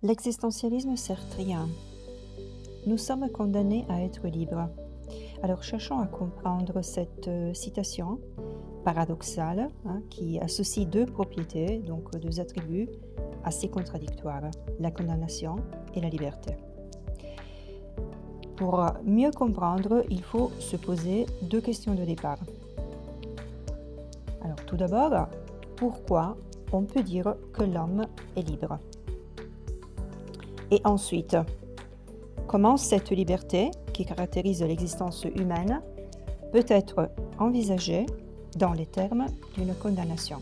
L'existentialisme sartrien. Nous sommes condamnés à être libres. Alors cherchons à comprendre cette citation paradoxale qui associe deux propriétés, donc deux attributs assez contradictoires, la condamnation et la liberté. Pour mieux comprendre, il faut se poser deux questions de départ. Alors tout d'abord, pourquoi on peut dire que l'homme est libre? Et ensuite, comment cette liberté qui caractérise l'existence humaine peut être envisagée dans les termes d'une condamnation?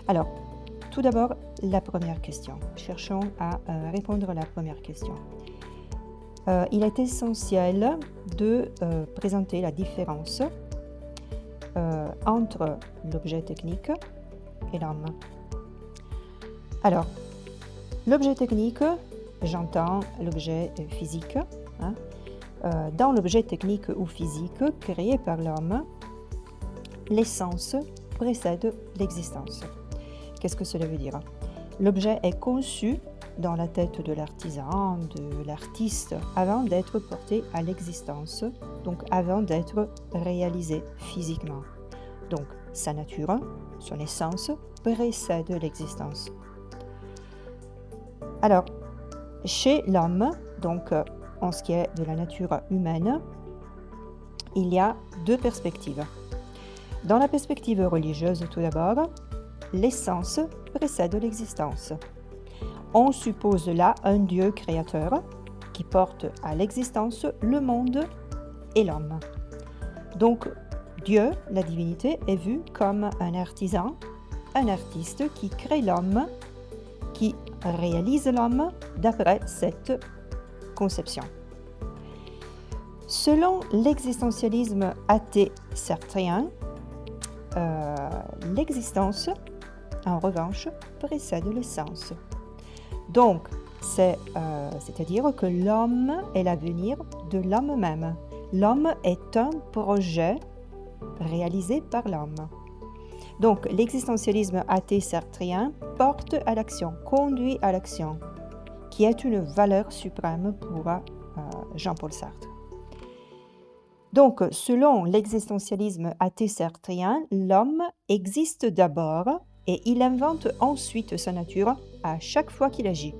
Alors, tout d'abord, la première question. Cherchons à répondre à la première question. Il est essentiel de présenter la différence entre l'objet technique et l'homme. Alors, l'objet technique, j'entends l'objet physique. Dans l'objet technique ou physique créé par l'homme, l'essence précède l'existence. Qu'est-ce que cela veut dire? L'objet est conçu dans la tête de l'artisan, de l'artiste, avant d'être porté à l'existence, donc avant d'être réalisé physiquement. Donc, sa nature, son essence, précède l'existence. Alors, chez l'homme, donc en ce qui est de la nature humaine, il y a deux perspectives. Dans la perspective religieuse, tout d'abord, l'essence précède l'existence. On suppose là un Dieu créateur qui porte à l'existence le monde et l'homme. Donc, Dieu, la divinité, est vu comme un artisan, un artiste qui crée l'homme, qui réalise l'homme d'après cette conception. Selon l'existentialisme athée sartrien, l'existence, en revanche, précède l'essence. Donc, c'est-à-dire que l'homme est l'avenir de l'homme même. L'homme est un projet réalisé par l'homme. Donc, l'existentialisme athée sartrien porte à l'action, conduit à l'action, qui est une valeur suprême pour Jean-Paul Sartre. Donc, selon l'existentialisme athée sartrien, l'homme existe d'abord et il invente ensuite sa nature à chaque fois qu'il agit.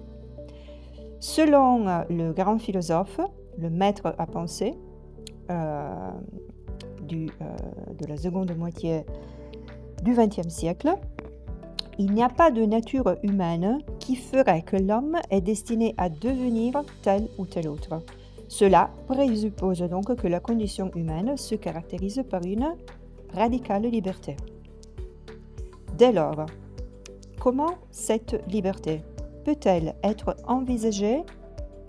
Selon le grand philosophe, le maître à penser de la seconde moitié du XXe siècle, il n'y a pas de nature humaine qui ferait que l'homme est destiné à devenir tel ou tel autre. Cela présuppose donc que la condition humaine se caractérise par une radicale liberté. Dès lors, comment cette liberté peut-elle être envisagée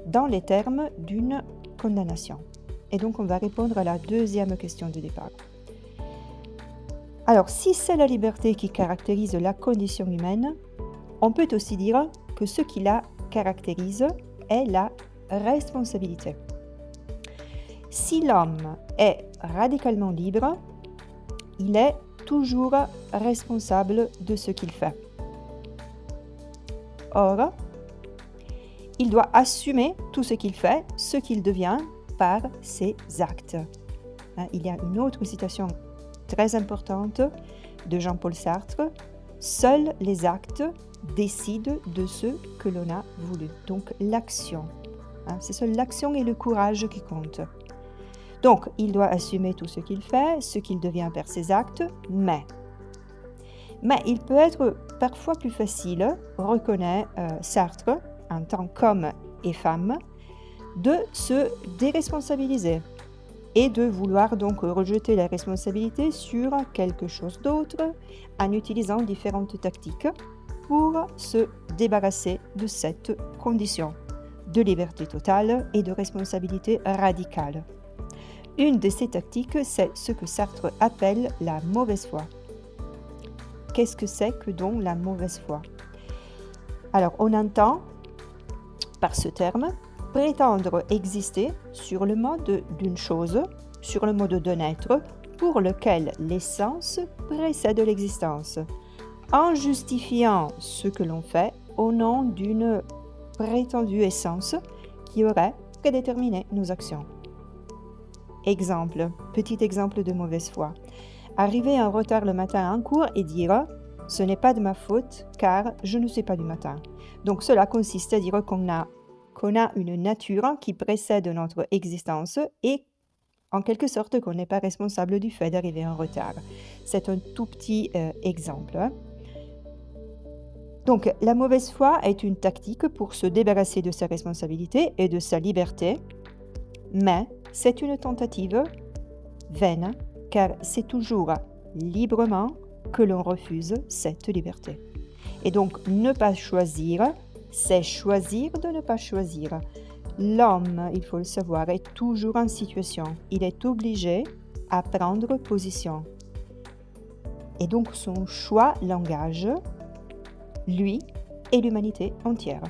dans les termes d'une condamnation? Et donc on va répondre à la deuxième question de départ. Alors, si c'est la liberté qui caractérise la condition humaine, on peut aussi dire que ce qui la caractérise est la responsabilité. Si l'homme est radicalement libre, il est toujours responsable de ce qu'il fait. Or, il doit assumer tout ce qu'il fait, ce qu'il devient par ses actes. Il y a une autre citation très importante de Jean-Paul Sartre. Seuls les actes décident de ce que l'on a voulu. Donc l'action. C'est seule l'action et le courage qui comptent. Donc il doit assumer tout ce qu'il fait, ce qu'il devient par ses actes, mais il peut être parfois plus facile, reconnaît Sartre, en tant qu'homme et femme, de se déresponsabiliser et de vouloir donc rejeter la responsabilité sur quelque chose d'autre en utilisant différentes tactiques pour se débarrasser de cette condition de liberté totale et de responsabilité radicale. Une de ces tactiques, c'est ce que Sartre appelle la mauvaise foi. Qu'est-ce que c'est que donc la mauvaise foi? Alors, on entend par ce terme prétendre exister sur le mode d'une chose, sur le mode d'un être pour lequel l'essence précède l'existence, en justifiant ce que l'on fait au nom d'une prétendue essence qui aurait prédéterminé nos actions. Exemple, petit exemple de mauvaise foi. Arriver en retard le matin en cours et dire « ce n'est pas de ma faute car je ne sais pas du matin ». Donc cela consiste à dire qu'on a une nature qui précède notre existence et en quelque sorte qu'on n'est pas responsable du fait d'arriver en retard. C'est un tout petit exemple. Donc la mauvaise foi est une tactique pour se débarrasser de sa responsabilité et de sa liberté, mais c'est une tentative vaine car c'est toujours librement que l'on refuse cette liberté. Et donc ne pas choisir, c'est choisir de ne pas choisir. L'homme, il faut le savoir, est toujours en situation. Il est obligé à prendre position. Et donc son choix l'engage, lui et l'humanité entière.